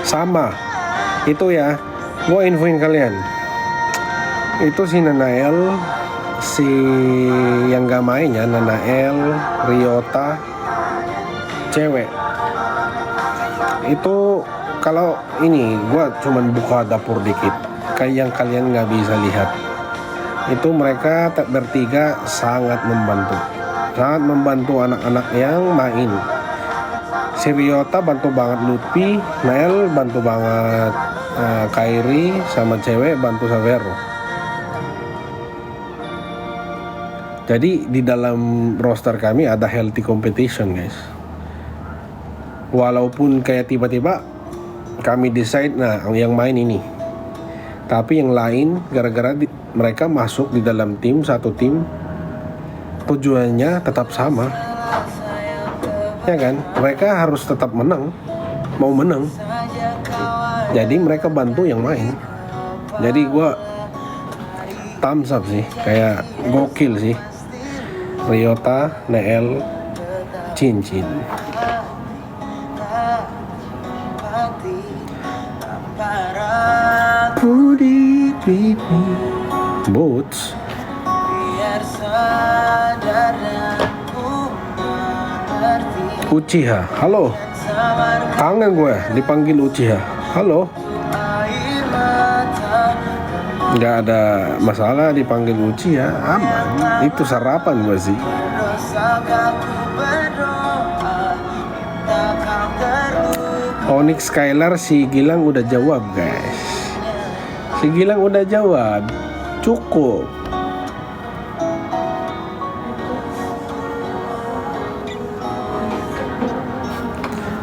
Sama itu ya, gue infoin kalian, itu si Nanael, si yang gak mainnya Nanael, Ryota, cewek. Itu kalau ini gue cuman buka dapur dikit, kayak yang kalian nggak bisa lihat. Itu mereka bertiga sangat membantu anak-anak yang main. Si Ryota bantu banget Lutfi, Nael bantu banget Kairi, sama cewek bantu Savero. Jadi di dalam roster kami ada healthy competition, guys. Walaupun kayak tiba-tiba kami decide, nah yang main ini, tapi yang lain gara-gara mereka masuk di dalam tim, satu tim, tujuannya tetap sama, ya kan? Mereka harus tetap menang, mau menang. Jadi mereka bantu yang main. Jadi gue thumbs up sih, kayak gokil sih. Ryota, Nael, Cincin. Pudi pipi Boots. Uchiha, halo. Kangen gue dipanggil Uchiha. Halo. Nggak ada masalah dipanggil Uchiha, aman. Itu sarapan gue sih. Onyx Skylar, si Gilang udah jawab, guys. Si Gilang udah jawab. Cukup.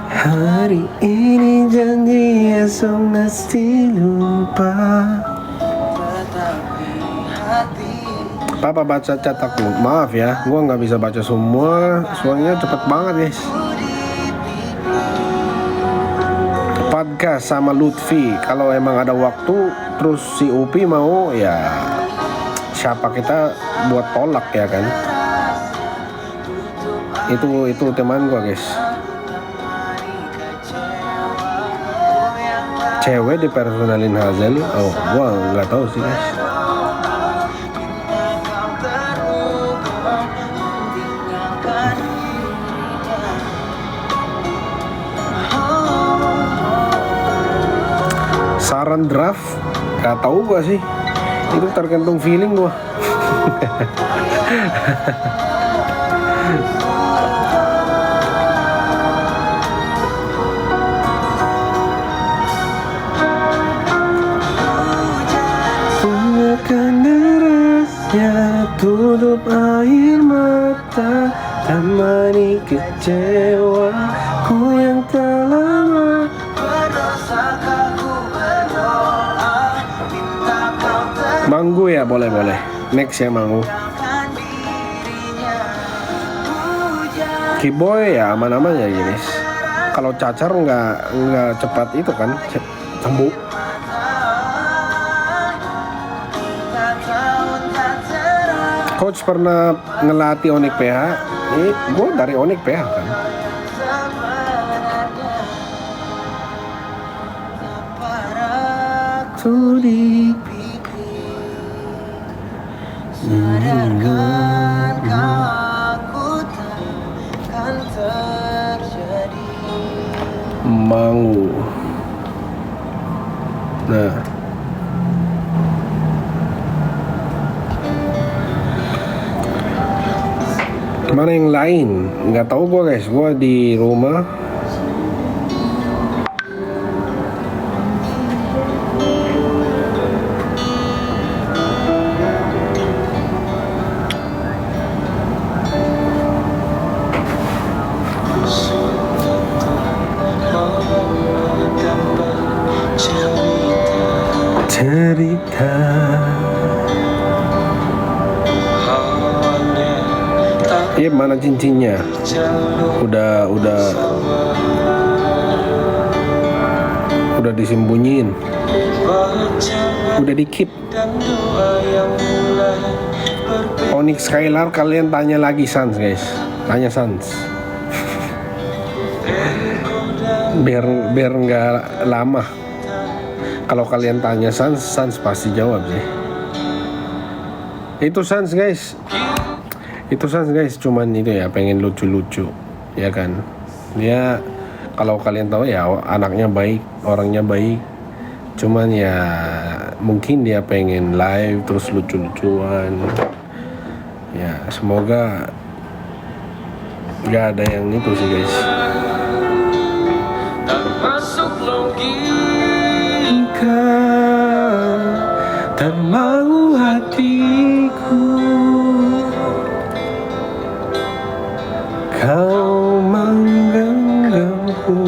Hari ini janji esok pasti lupa. Papa baca catakku. Maaf ya, gua nggak bisa baca semua. Soalnya cepet banget, guys. Podcast sama Lutfi. Kalau emang ada waktu, terus si Upi mau, ya siapa kita buat tolak, ya kan? Itu teman gua, guys. Cewek dipersonalin Hazel. Oh, gua nggak tahu sih, guys. Saran draft, nggak tahu gua sih. Itu tergantung feeling gua. Derasnya tutup air mata, temani kecewaku yang tak lama. Manggu ya, boleh. Next ya, Manggu. Kiboy ya aman-aman ya, guys. Kalau cacar nggak cepat itu kan sembuh. Coach pernah ngelatih Onyx PH. Gue dari Onyx PH kan. Sadarkan aku takkan terjadi. Mau. Nah. Mana yang lain? Nggak tahu gue, guys. Gue di rumah. Cerita. Iya, mana cincinnya? Udah disembunyiin. Udah dikip. Onyx Skylar, kalian tanya lagi Sans, guys. Tanya Sans. biar nggak lama. Kalau kalian tanya Sans pasti jawab sih. Itu Sans guys, cuman itu ya, pengen lucu-lucu ya kan. Dia kalau kalian tahu ya, anaknya baik, orangnya baik, cuman ya mungkin dia pengen live terus lucu-lucuan ya. Semoga gak ada yang itu sih guys. Tak mau hatiku, kau menggenggamku,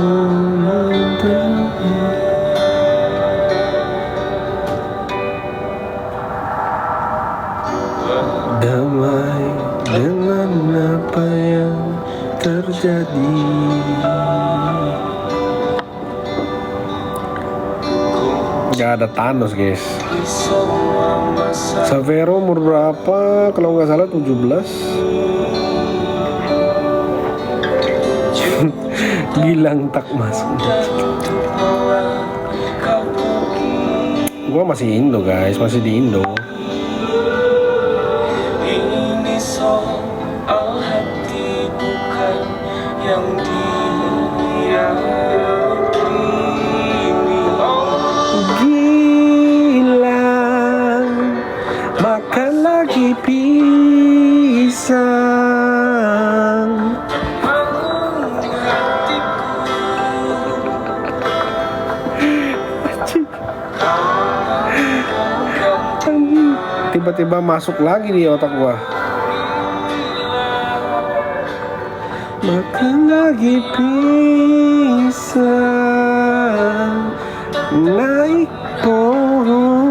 damai dengan apa yang terjadi. Gak ada Thanos guys. Savero umur berapa? Kalau nggak salah 17. Gilang tak masuk. Gua masih Indo guys, masih di Indo. Ini soal hati bukan yang dia makan lagi pisang. Tiba-tiba masuk lagi di otak gua. Makan lagi pisang, naik pohon.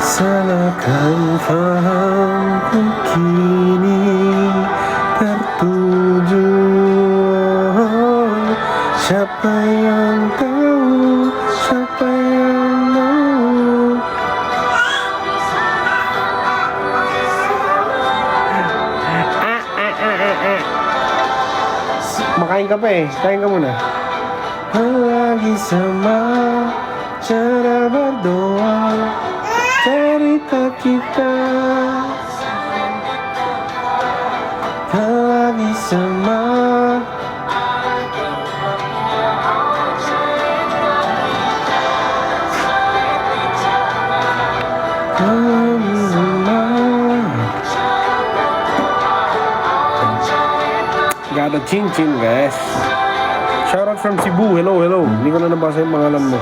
Salahkan fahamku kini tertuju. Siapa yang tahu, siapa yang mau. Makain kape, kain kamu nah. Lagi sama cara berdoa, cerita kita lagi sama. Gak ada cincin guys. Shout out from Cebu. Hello. Hindi ko na nabasa yung pangalan mo.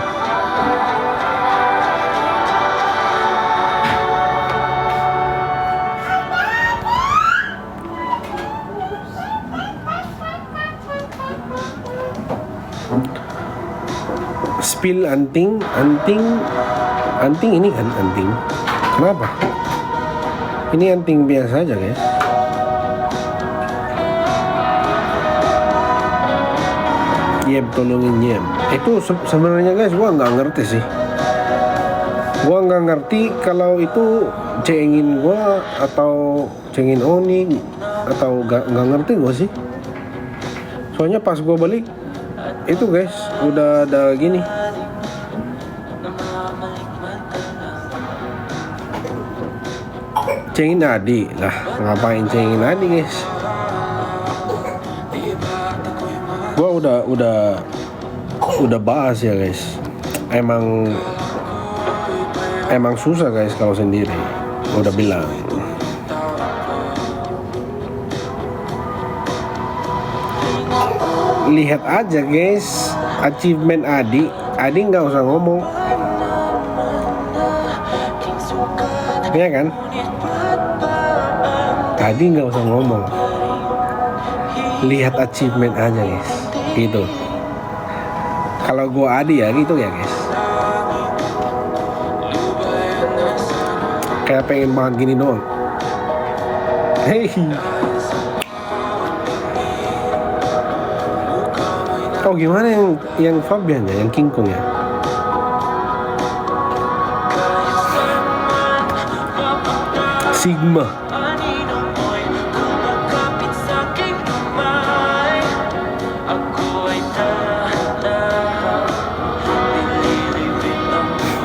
Spill anting ini kan anting. Kenapa? Ini anting biasa aja guys. Yeb, tolongin Yeb. Itu sebenarnya guys, gua nggak ngerti sih. Gua nggak ngerti kalau itu cengin gua atau cengin Oni atau nggak ngerti gua sih. Soalnya pas gua balik itu guys udah ada gini. Cengin Adi lah, ngapain cengin Adi guys? Gua udah bahas ya guys. Emang susah guys kalau sendiri. Udah bilang. Lihat aja guys achievement Adi nggak usah ngomong, ya kan? Adi nggak usah ngomong, lihat achievement aja guys, gitu. Kalau gua Adi ya gitu ya guys. Kayak pengen banget gini doang. Hei. Oh gimana yang Fabian ya, yang King Kong ya? Sigma.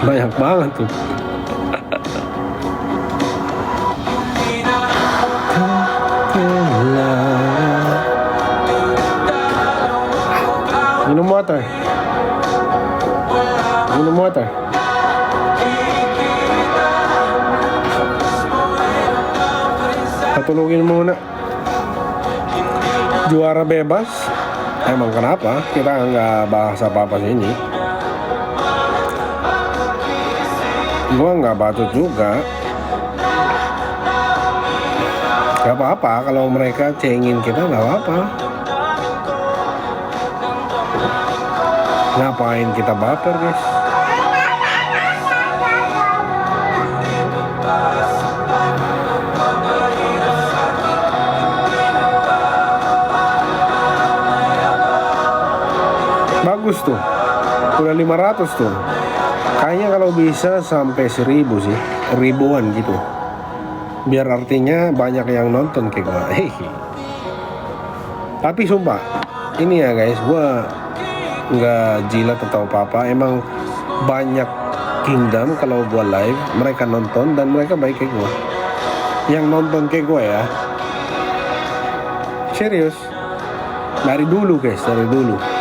Banyak banget tuh. Minum water. Minum water. Patulugin muna. Juara bebas. Emang kenapa? Kita nggak bahas apa-apa sini. Gua nggak bacot juga. Gak apa-apa kalau mereka cengin kita, nggak apa-apa. Ngapain kita baper guys? Bagus tuh, udah 500 tuh. Kayaknya kalau bisa sampai 1000 sih, ribuan gitu. Biar artinya banyak yang nonton kayak gue. Hehe. Tapi sumpah, ini ya guys, gue nggak jilat atau apa-apa. Emang banyak kingdom kalau gue live, mereka nonton dan mereka baik kayak gue. Yang nonton kayak gue ya, serius. Dari dulu guys, dari dulu.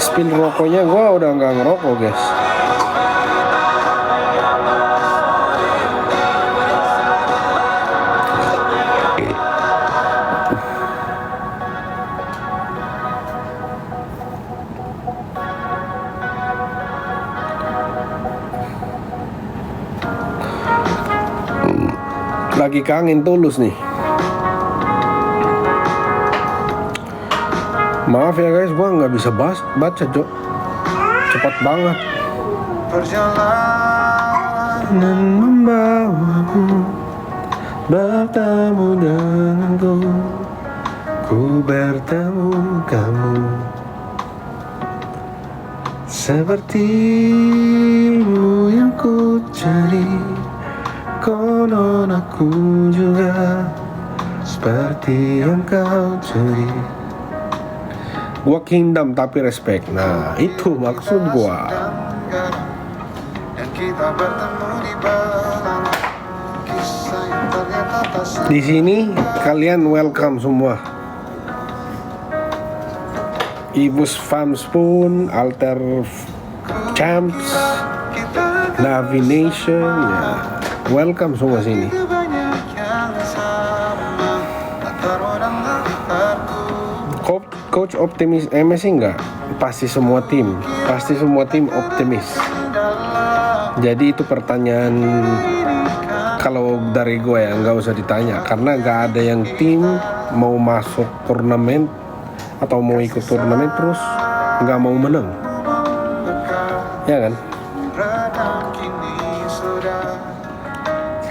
Spin rokoknya gue udah nggak ngerokok guys. Lagi kangen Tulus nih. Maaf ya guys, gua nggak bisa baca Jok. Cepat banget. Perjalanan membawamu bertemu denganku, ku bertemu kamu. Sepertimu yang ku cari, konon aku juga seperti yang kau curi. Gua kingdom tapi respect. Nah itu maksud gua. Di sini kalian welcome semua. Ibus Fam Spoon, Alter Champs, Navi Nation, ya. Welcome semua sini. Coach optimis sih enggak? Pasti semua tim optimis. Jadi itu pertanyaan kalau dari gue ya nggak usah ditanya, karena nggak ada yang tim mau masuk turnamen atau mau ikut turnamen terus nggak mau menang, ya kan?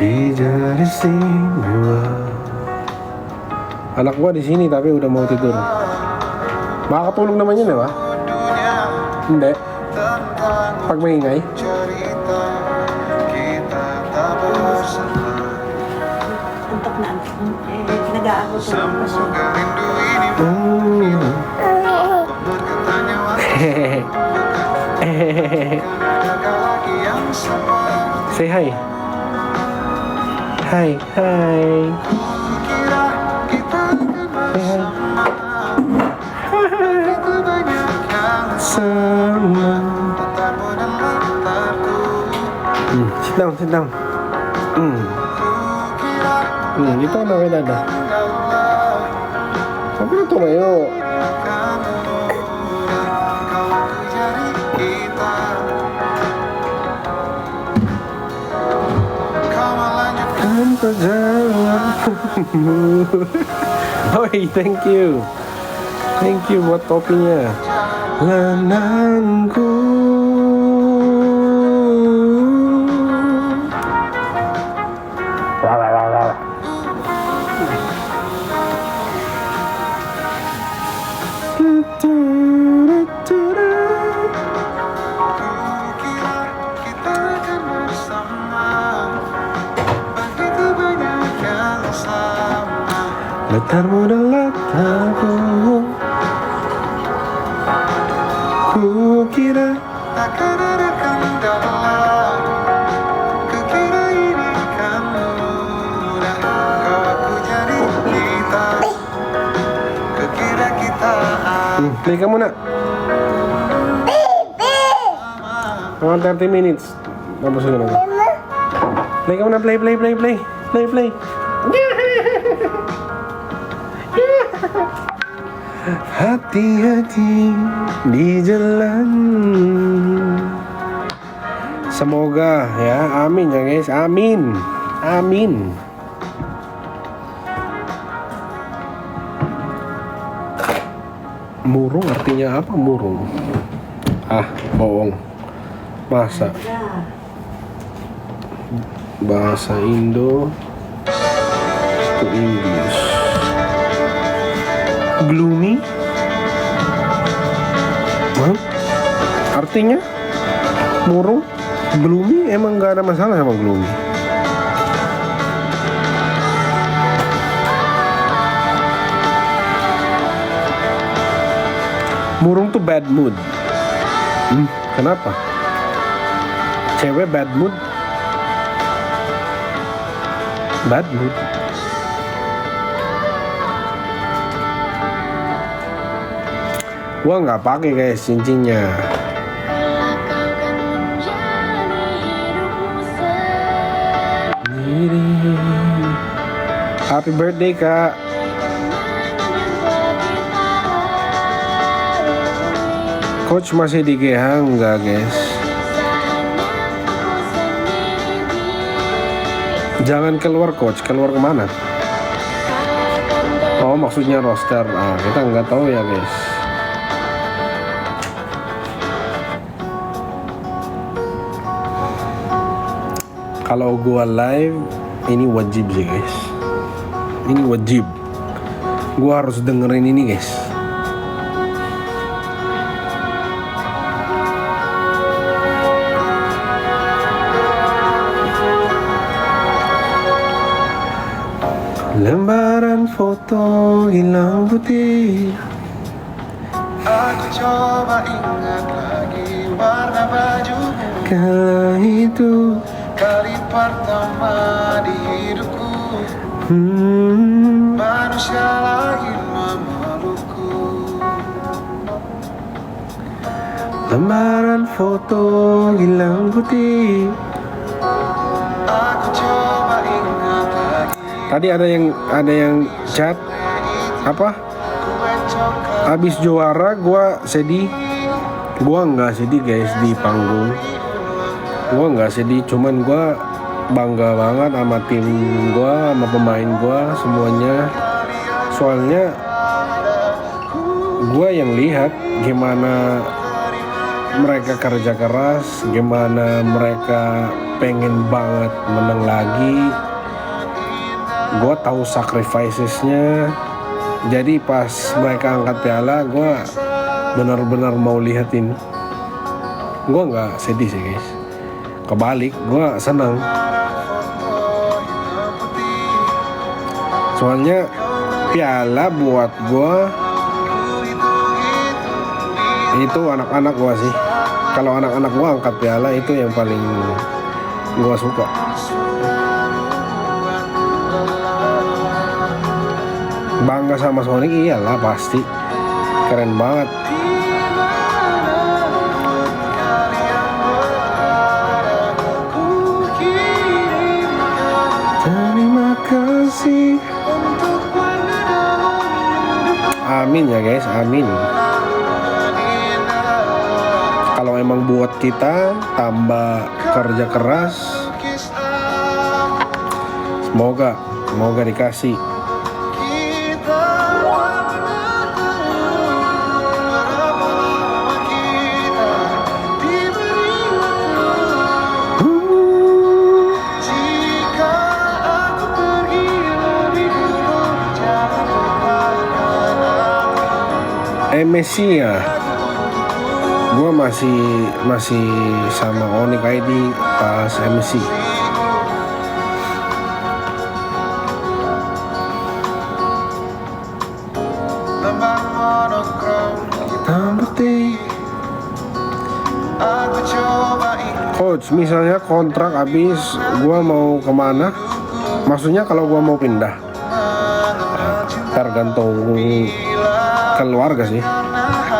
Tidak istimewa. Anak gua di sini tapi udah mau tidur. Makatulog naman yun, di ba? Hindi. Pag maingay. Antok na antok. Nag-aako to. Say hi. Hi, hi. Sit down. Dito na kay Dada. Tapi na tumayo. Oi, thank you. Thank you buat topinya. Lenangku. Letarmu dalam aku, ku kira akan ada kendala. Kukira ini kan mudah, kau aku jadi kita. Kukira kita play kamu nak. Oh, 30 minutes. Apa sudah nanti? Play kamu nak, play. Hati-hati di jalan. Semoga ya, amin ya guys, amin. Murung artinya apa murung? Ah, bohong. Masa bahasa Indo to English. Gloomy? Hah? Artinya murung? Gloomy? Emang gak ada masalah sama gloomy? Murung tuh bad mood. Kenapa? Cewek bad mood? Bad mood. Gua nggak pakai guys cincinnya. Happy birthday kak. Coach masih di GH enggak guys? Jangan keluar coach, keluar kemana? Oh maksudnya roster, kita nggak tahu ya guys. Kalau gua live, ini wajib sih guys. Ini wajib. Gua harus dengerin ini guys. Lembaran foto hilang putih. aku coba ingat lagi warna bajumu. Kala itu Kali pertama di hidupku, manusia lain memelukku. lembaran foto hilang putih. Aku coba ingat lagi Tadi ada yang chat apa? kue coklat. Abis juara gua sedih. Gua nggak sedih guys di panggung. Gua nggak sedih, cuman gua bangga banget sama tim gua, sama pemain gua semuanya. Soalnya gua yang lihat gimana mereka kerja keras, gimana mereka pengen banget menang lagi. Gua tahu sacrificesnya. Jadi pas mereka angkat piala, gua benar-benar mau lihatin. Gua nggak sedih sih guys. Kebalik, gue senang. Soalnya piala buat gue itu anak-anak gue sih. Kalau anak-anak gue angkat piala itu yang paling gue suka. Bangga sama Sonic iyalah pasti. Keren banget. Terima kasih. Amin ya guys, amin. Kalau emang buat kita tambah kerja keras, semoga dikasih. MSC ya, gue masih sama Onik ID pas MSC. Lembar monokrom hitam putih. Aku coba ingat Coach, misalnya kontrak habis, gue mau kemana? Maksudnya kalau gue mau pindah, tergantung keluarga sih.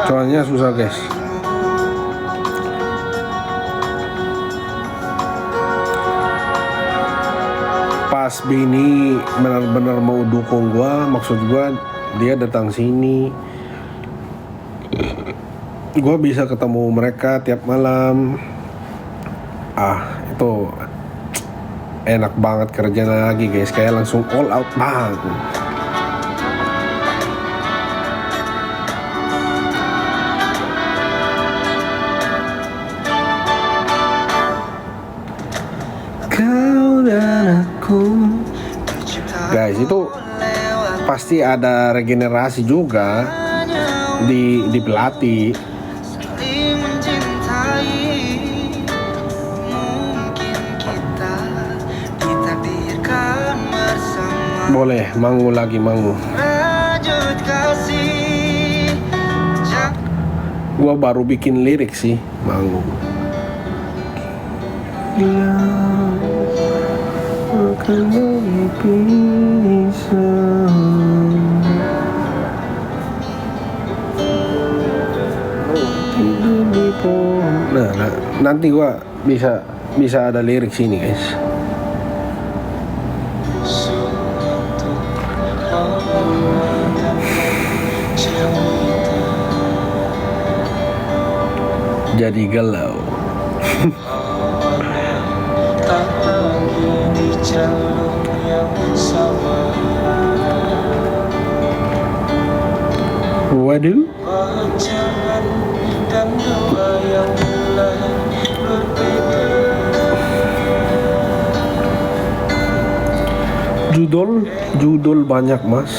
Soalnya susah guys. Pas bini benar-benar mau dukung gua, maksud gua dia datang sini, gua bisa ketemu mereka tiap malam. Itu enak banget kerja lagi guys, kayak langsung all out banget. Kau dan aku. Guys, itu pasti ada regenerasi juga di pelatih. saling mencintai. Mungkin kita ditakdirkan bersama. Boleh, mangu lagi mangu. Rajut kasih. Gua baru bikin lirik sih, mangu. Dia akan berpisah. Tidur di pohon. Nah, nanti gua bisa ada lirik sini guys. Jadi galau. Waduh. Judul banyak mas.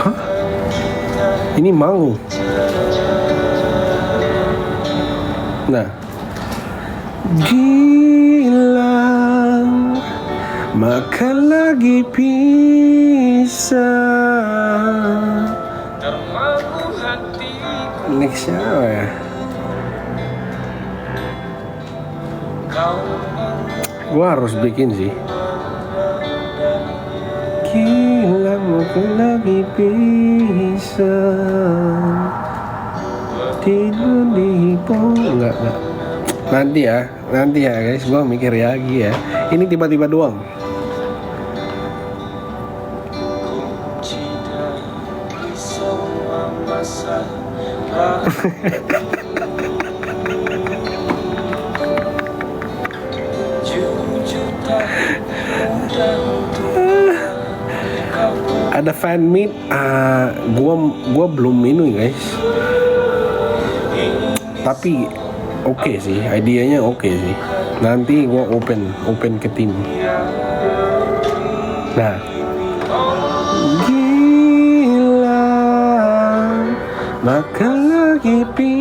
Hah? Ini mangu. Nah, gila, maka lagi pisah. Next siapa ya? Gua harus bikin sih. Gila, maka lagi pisah. Tidur di pohon. Enggak. Nanti ya guys, gua mikir lagi ya. Ini tiba-tiba doang. Ada fan meet, gua belum minum guys. Tapi oke sih, idenya oke sih. Nanti gua open ke tim. Nah, gila, maka lagi pisah.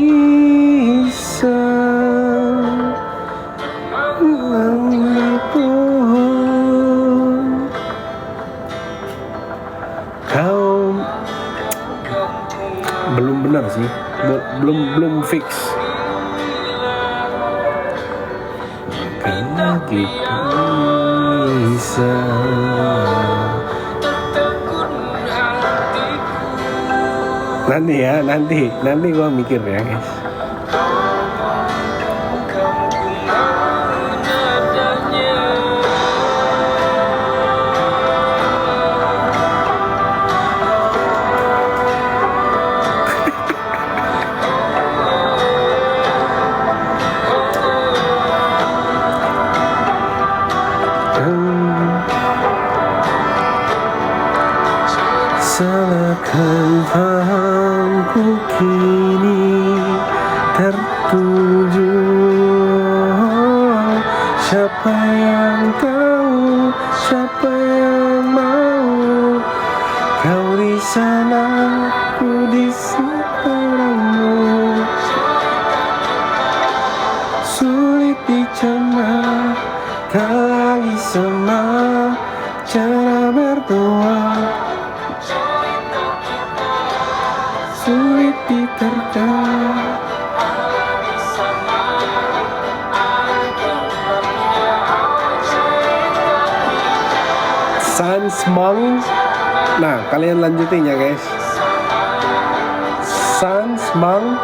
Kau belum benar sih, belum fix. Karena kita bisa. Nanti gua mikir ya guys. Sansmang. Nah, kalian lanjutin ya guys. Sansmang.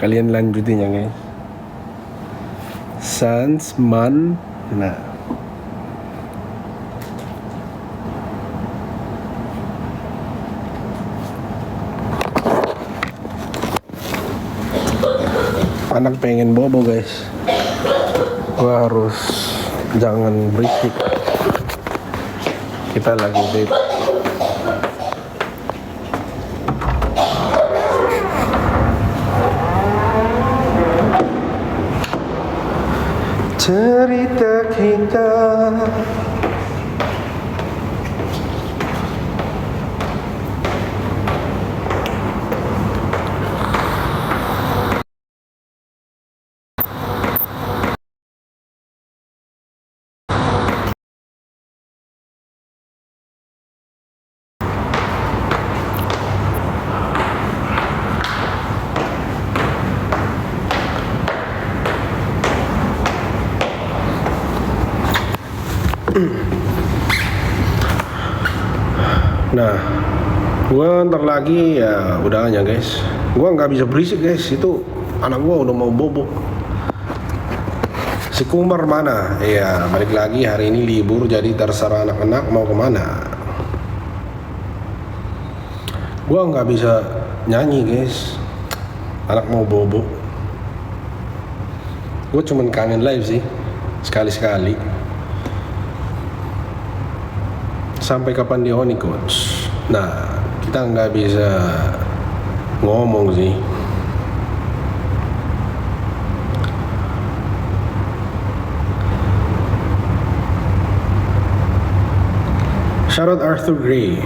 Kalian lanjutin ya guys. Sansman. Nah, anak pengen bobo guys, gua harus jangan berisik, kita lagi date. Cerita kita nah, gua ntar lagi ya udahannya guys. Gua nggak bisa berisik guys, itu anak gua udah mau bobo. Si Kumar mana? Iya, balik lagi, hari ini libur jadi terserah anak-anak mau kemana. Gua nggak bisa nyanyi guys, anak mau bobo. Gua cuman kangen live sih, sekali-sekali. Sampai kapan di Oni coach? Nah, kita nggak bisa ngomong sih. Shout out Arthur Gray.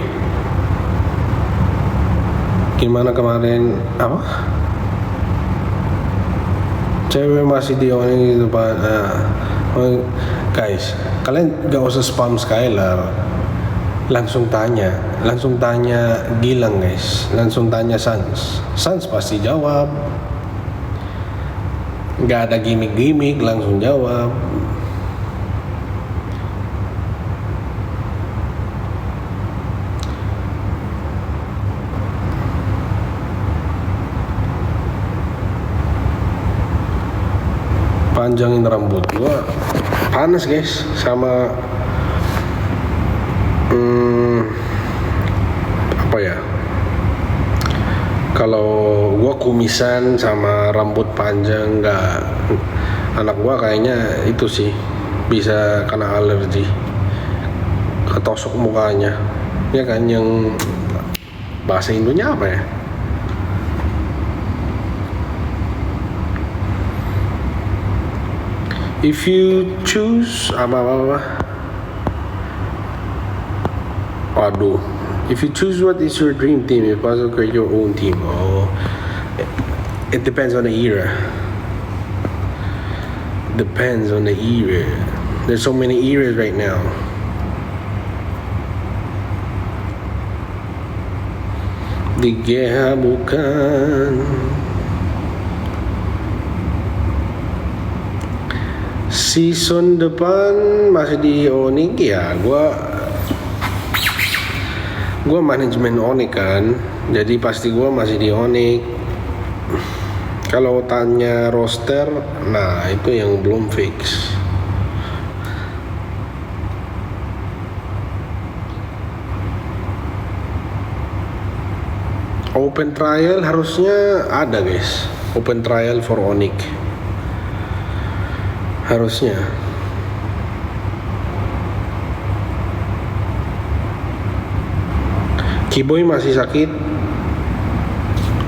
Gimana kemarin? Apa? Cewek masih di Oni gitu pak. Guys, kalian gak usah spam sekali lah. Langsung tanya Gilang guys, langsung tanya Sans pasti jawab, nggak ada gimmick, langsung jawab. Panjangin rambut gua panas guys, sama apa ya, kalau gua kumisan sama rambut panjang nggak, anak gua kayaknya itu sih bisa kena alergi, ketosok mukanya ya kan, yang bahasa Indonya apa ya, if you choose apa. Waduh, if you choose what is your dream team, you also create your own team. Oh, it depends on the era. Depends on the era. There's so many eras right now. Di GH bukan. Season depan masih di Onyx ya, gua manajemen Onyx kan, jadi pasti gue masih di Onyx. Kalau tanya roster, nah itu yang belum fix. Open trial harusnya ada guys, open trial for Onyx harusnya. Kiboy masih sakit,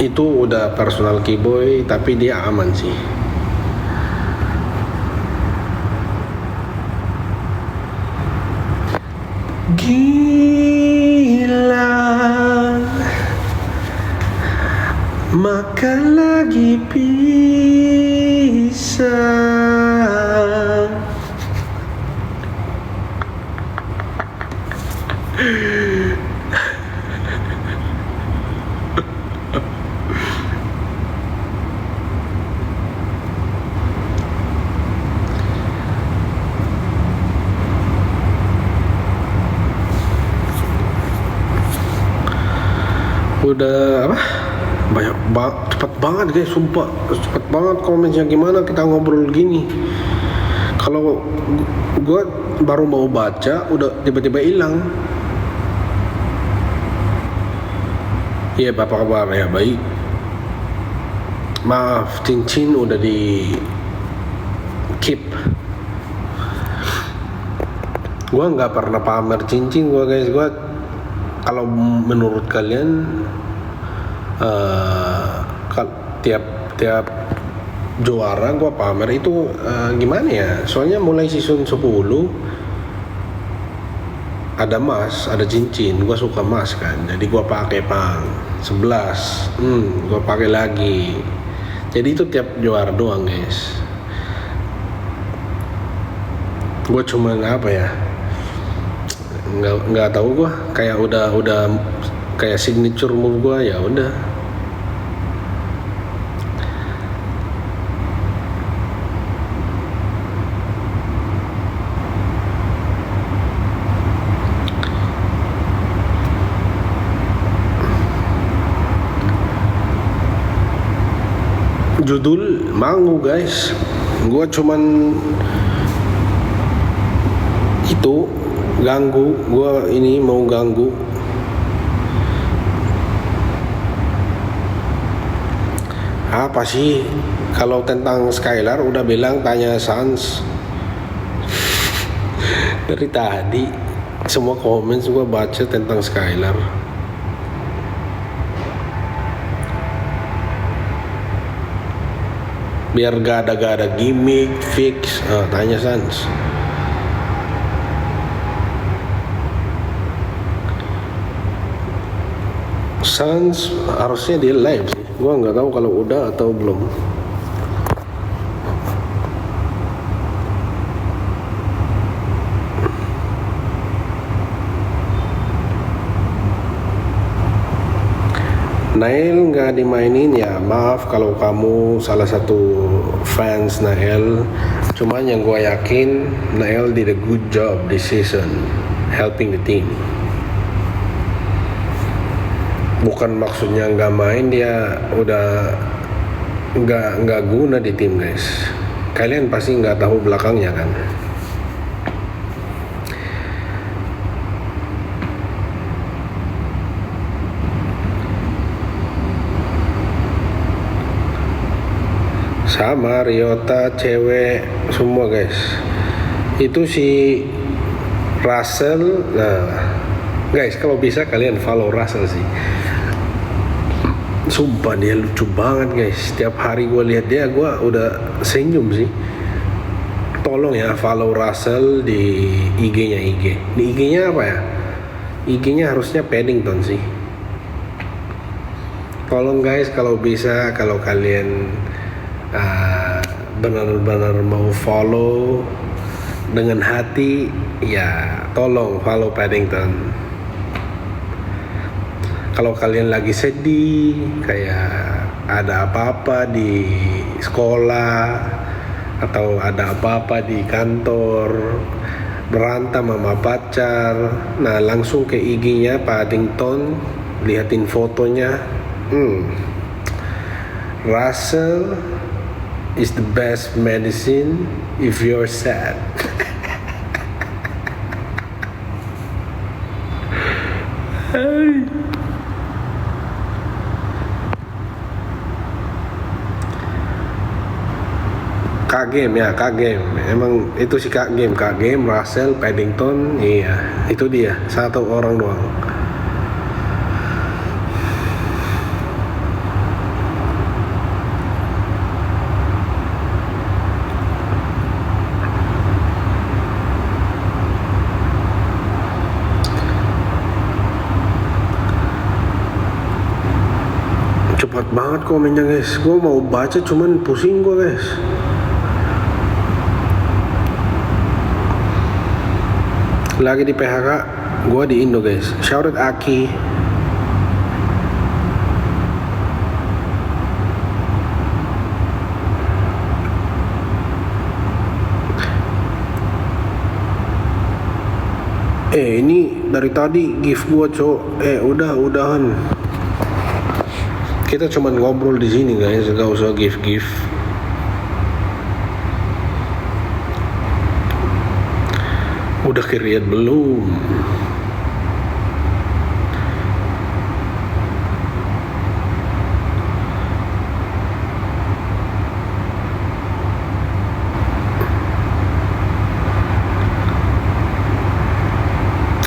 itu udah personal Kiboy, tapi dia aman sih. Gila, Makan lagi pisang. Udah apa? Cepet banget guys, sumpah cepet banget komennya. Gimana kita ngobrol gini? Kalau gue baru mau baca, udah tiba-tiba hilang. Iya, bapak kabar ya, baik. Maaf, cincin udah di keep. Gue nggak pernah pamer cincin gue guys. Gue kalau menurut kalian tiap juara gue pamer itu gimana ya? Soalnya mulai season 10 ada emas, ada cincin. Gue suka emas kan, jadi gue pakai 11. Gue pakai lagi. Jadi itu tiap juara doang guys. Gue cuman apa ya? Nggak tahu gue, kayak udah kayak signature move gue, ya udah. Judul Mangu guys, gue cuman itu ganggu, gue ini mau ganggu. Apa sih kalau tentang Skylar udah bilang tanya Sans. Dari tadi semua komen gue baca tentang Skylar. Biar gak ada gimmick fix, tanya Sans. Sans harusnya dia live sih. Gua nggak tahu kalau udah atau belum. Nael nggak dimainin ya, maaf kalau kamu salah satu fans Nael. Cuman yang gue yakin Nael did a good job this season helping the team. Bukan maksudnya nggak main, dia udah nggak guna di tim guys. Kalian pasti nggak tahu belakangnya kan. Sama Ryota cewek semua guys. Itu si Russell. Nah guys, kalau bisa kalian follow Russell sih. Sumpah dia lucu banget guys. Setiap hari gue lihat dia, gue udah senyum sih. Tolong ya follow Russell di IG-nya. Di IG-nya apa ya? IG-nya harusnya Paddington sih. Tolong guys, kalau bisa, kalau kalian benar-benar mau follow dengan hati, ya tolong follow Paddington. Kalau kalian lagi sedih, kayak ada apa-apa di sekolah atau ada apa-apa di kantor, berantem sama pacar, nah langsung ke IG-nya Paddington, lihatin fotonya. Russell is the best medicine if you're sad. Kak Game ya, Kak Game. Emang itu si Kak Game, Russell, Paddington, iya, itu dia, satu orang doang. banget komennya guys. Gue mau baca cuman pusing gue guys. Lagi di PHK, gue di Indo guys. Shout out Aki. Ini dari tadi gift gua cok. Udahan. Kita cuman ngobrol di sini guys, gak usah gift. Udah create belum?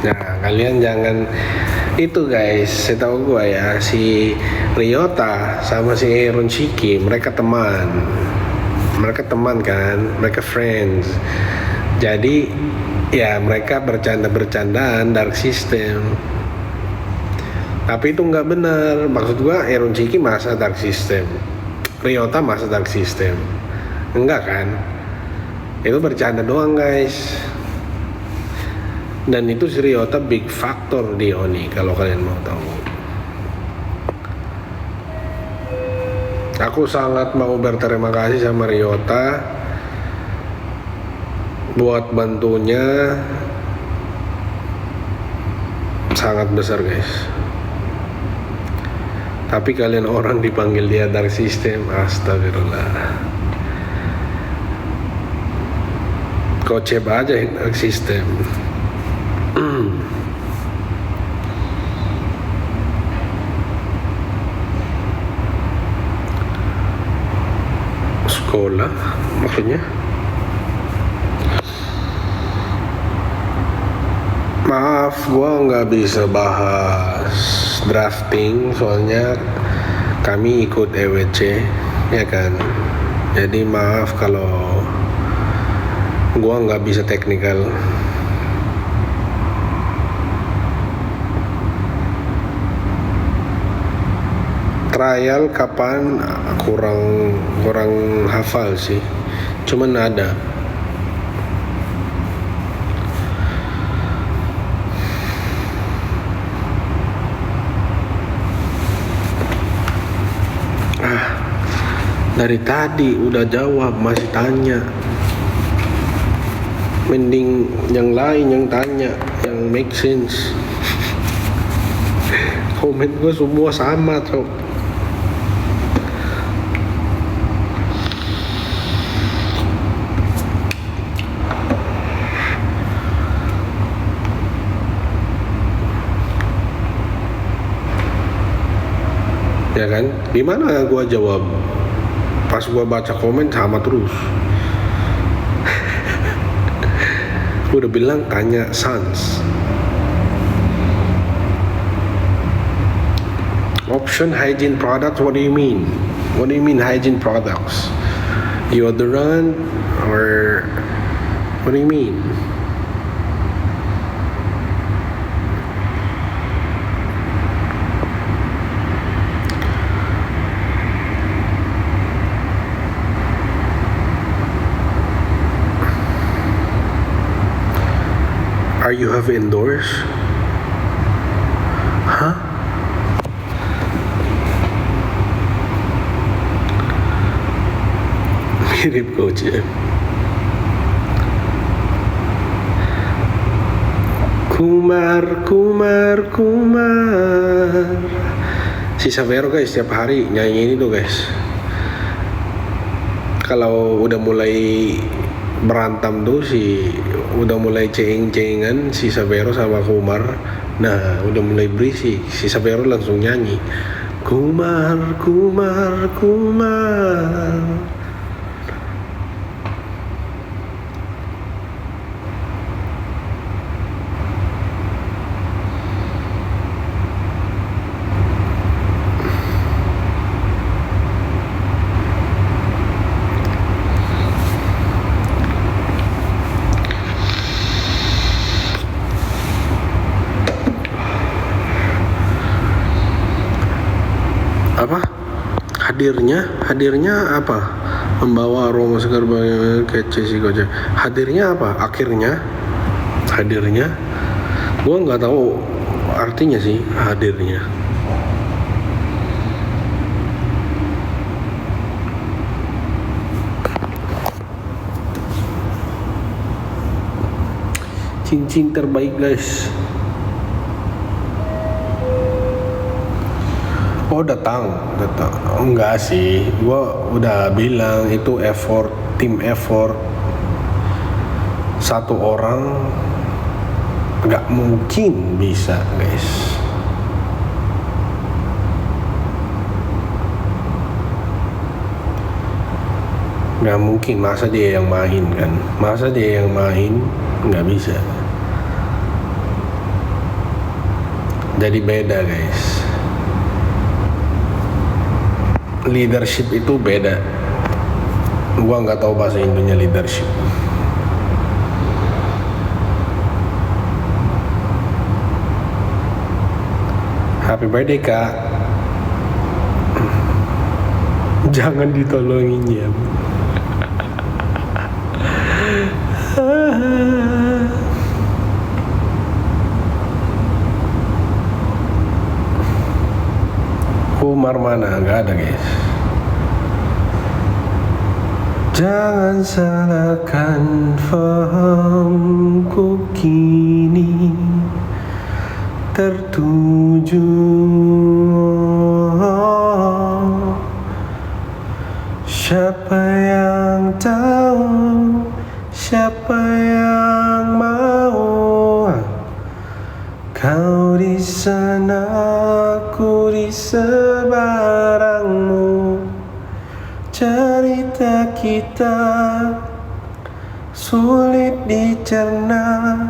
Nah, kalian jangan itu guys, setahu gua ya, si Ryota sama si Aaron Shiki, mereka teman kan, mereka friends. Jadi ya mereka bercandaan dark system. Tapi itu nggak benar. Maksud gua Aaron Shiki masa dark system, Ryota masa dark system, enggak kan? Itu bercanda doang guys. Dan itu si Ryota big factor di Oni kalau kalian mau tahu. Aku sangat mau berterima kasih sama Ryota buat bantunya sangat besar guys. Tapi kalian orang dipanggil dia dark system, astagfirullah. Kocep aja yang dark system. Sekolah maksudnya. Maaf, gua nggak bisa bahas drafting soalnya kami ikut EWC ya kan. Jadi maaf kalau gua nggak bisa teknikal. Trial kapan kurang hafal sih, cuman ada. Dari tadi udah jawab masih tanya. Mending yang lain yang tanya, yang make sense. Komen gue semua sama cok. Ya kan? Dimana gua jawab? Pas gua baca komen sama terus. Gua udah bilang tanya Sans. Option hygiene products, what do you mean? What do you mean hygiene products? Deodorant or what do you mean? Are you have indoors? Huh? Mirip coach ya. Kumar. Si Savero guys setiap hari nyanyi ini tuh guys. Kalau udah mulai berantem tuh udah mulai ceng-cengan si Savero sama Kumar. Nah udah mulai berisik, si Savero langsung nyanyi Kumar. Apa? Hadirnya apa? Membawa aroma segar kece si Gojek. Hadirnya apa? Akhirnya hadirnya gua nggak tahu artinya sih hadirnya. Cincin terbaik guys. Oh datang. Enggak sih, gua udah bilang itu tim effort. Satu orang nggak mungkin bisa guys. Nggak mungkin, masa dia yang main kan? Masa dia yang main nggak bisa. Jadi beda guys. Leadership itu beda. Gua nggak tahu bahasa Indonya leadership. Happy birthday kak. Jangan ditolongin ya. Umar mana? Gak ada guys. Jangan salahkan fahamku kini tertuju. Siapa yang tahu, siapa yang mau, kau di sana, aku di seberangmu. Cerita kita sulit dicerna,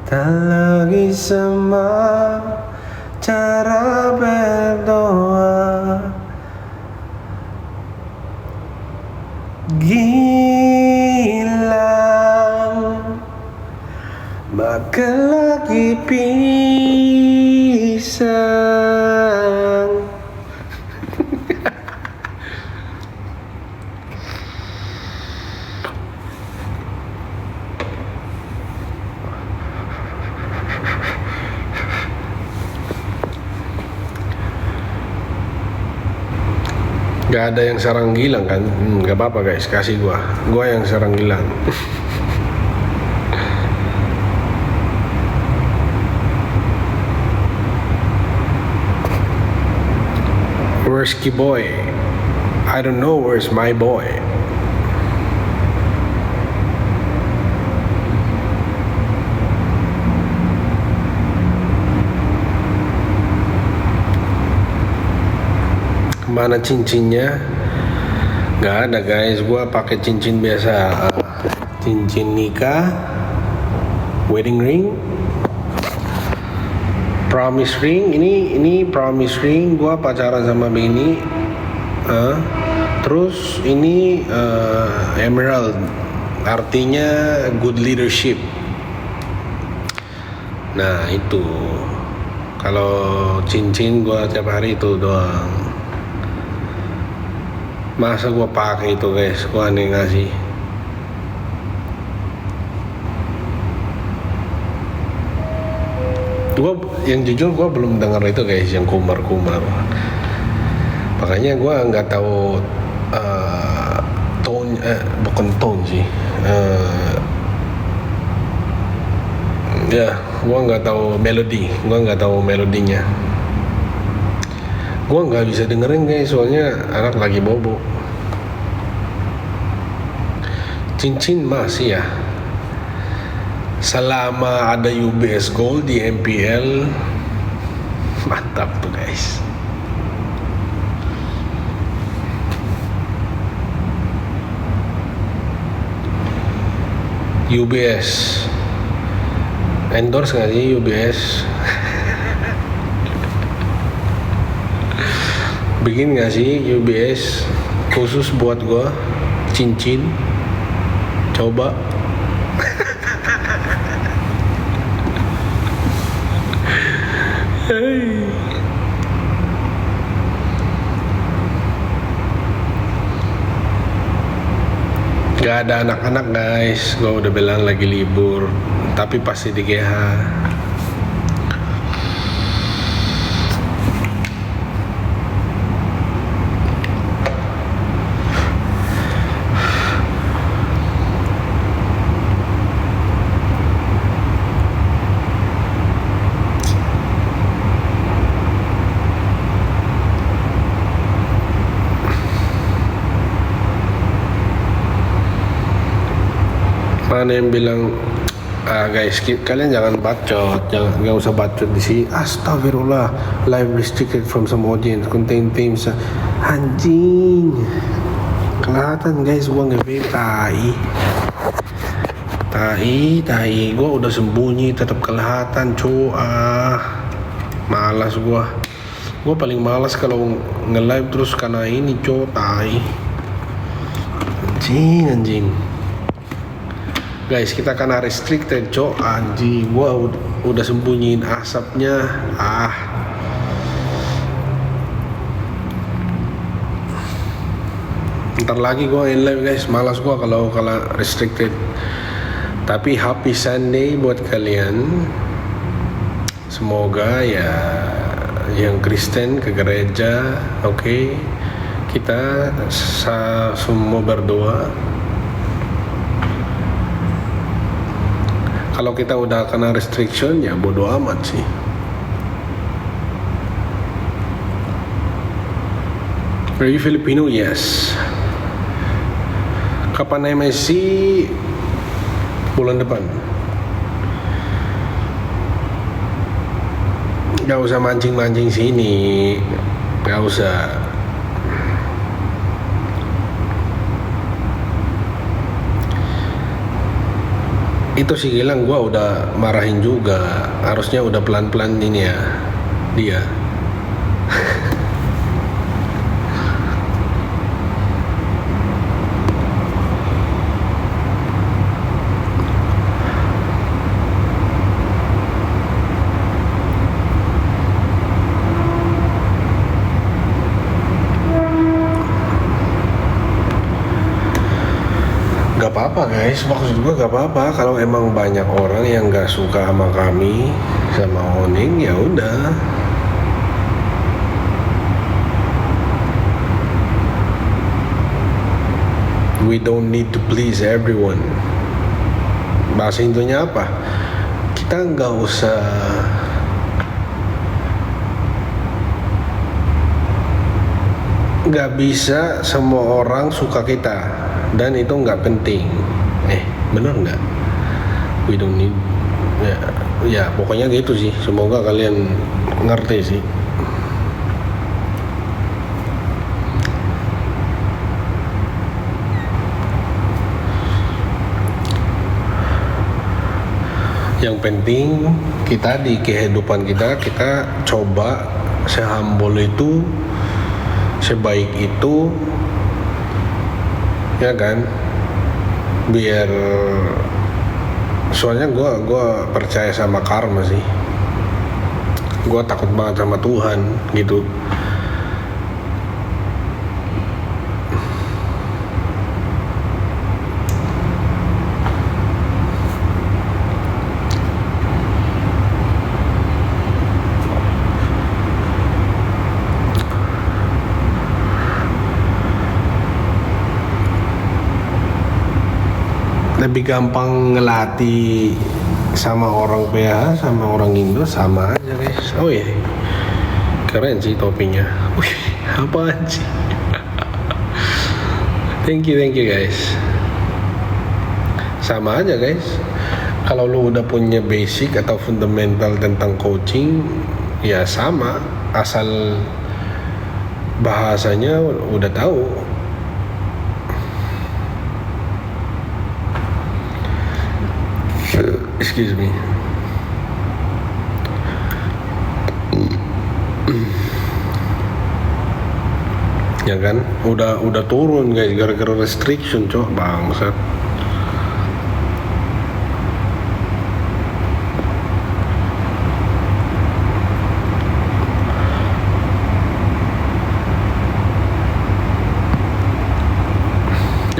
tak lagi sama cara berdoa. Gilang makan lagi pisang. Gak ada yang sarang Gilang kan? Gak apa-apa guys, kasih gua yang sarang Gilang. Where's Ki Boy? I don't know where's my boy. Mana cincinnya? Gak ada guys, gua pakai cincin biasa, cincin nikah, wedding ring, promise ring. Ini promise ring, gua pacaran sama bini. Terus ini emerald, artinya good leadership. Nah itu, kalau cincin gua tiap hari itu doang. Masa gua pakai itu guys, gua aneh ngasih. Gua yang jujur gua belum dengar itu guys, yang kumar-kumar. Makanya gua nggak tahu tone, bukan tone sih. Ya, gua nggak tahu melodi, gua nggak tahu melodinya. Gua nggak bisa dengerin guys, soalnya anak lagi bobo. Cincin masih ya. Selama ada UBS Gold di MPL, mantap tuh guys. UBS endorse nggak sih UBS? Bikin nggak sih UBS khusus buat gua cincin? Coba. Gak ada anak-anak guys, gue udah bilang lagi libur, tapi pasti di GH. Mana yang bilang guys, kalian jangan bacot, nggak usah bacot di sini. Astagfirullah, live restricted from some audience, contain themes. Anjing, kelihatan guys, gua nge-vape tai, gua udah sembunyi tetap kelihatan malas gua paling malas kalau nge-live terus karena ini tai. Anjing guys, kita kena restricted anjing, gua udah sembunyiin asapnya. Ntar lagi gua in live guys, malas gua kalau restricted. Tapi happy Sunday buat kalian. Semoga ya yang Kristen ke gereja, oke. Kita semua berdoa. Kalau kita udah kena restriction ya bodo amat sih. Are you Filipino? Yes. Kapan MSC? Bulan depan. Gak usah mancing-mancing sini. Gak usah. Itu si Gilang gua udah marahin juga, harusnya udah pelan-pelan ini ya dia. Gak apa-apa guys, maksud gue gak apa-apa kalau emang banyak orang yang gak suka sama kami, sama Oning, ya udah. We don't need to please everyone. Bahasa Indonya apa? Kita gak usah gak bisa semua orang suka kita. Dan itu nggak penting. Bener nggak? We don't need. Ya pokoknya gitu sih. Semoga kalian ngerti sih. Yang penting kita di kehidupan kita coba se-humble itu, sebaik itu, ya kan, biar soalnya gue percaya sama karma sih, gue takut banget sama Tuhan gitu. Lebih gampang ngelatih sama orang PH sama orang Indo sama aja guys. Oh iya, keren sih topinya. Wih, apaan sih? Thank you guys. Sama aja guys. Kalau lu udah punya basic atau fundamental tentang coaching, ya sama, asal bahasanya udah tahu. Excuse me. Ya kan, udah turun guys gara-gara restriction, bangsat.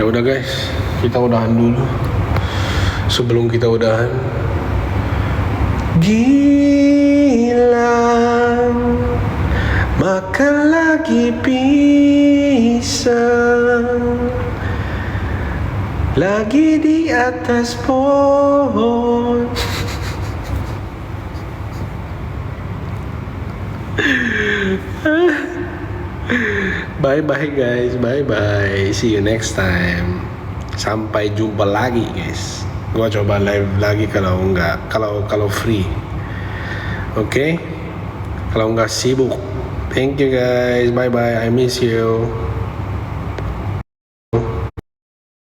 Ya udah guys. Kita udahan dulu. Sebelum kita udahan, gilang makan lagi pisang, lagi di atas pohon. Bye bye guys, bye bye. See you next time. Sampai jumpa lagi guys. Gua coba live lagi kalau free. Oke? Kalau enggak sibuk. Thank you guys. Bye bye. I miss you.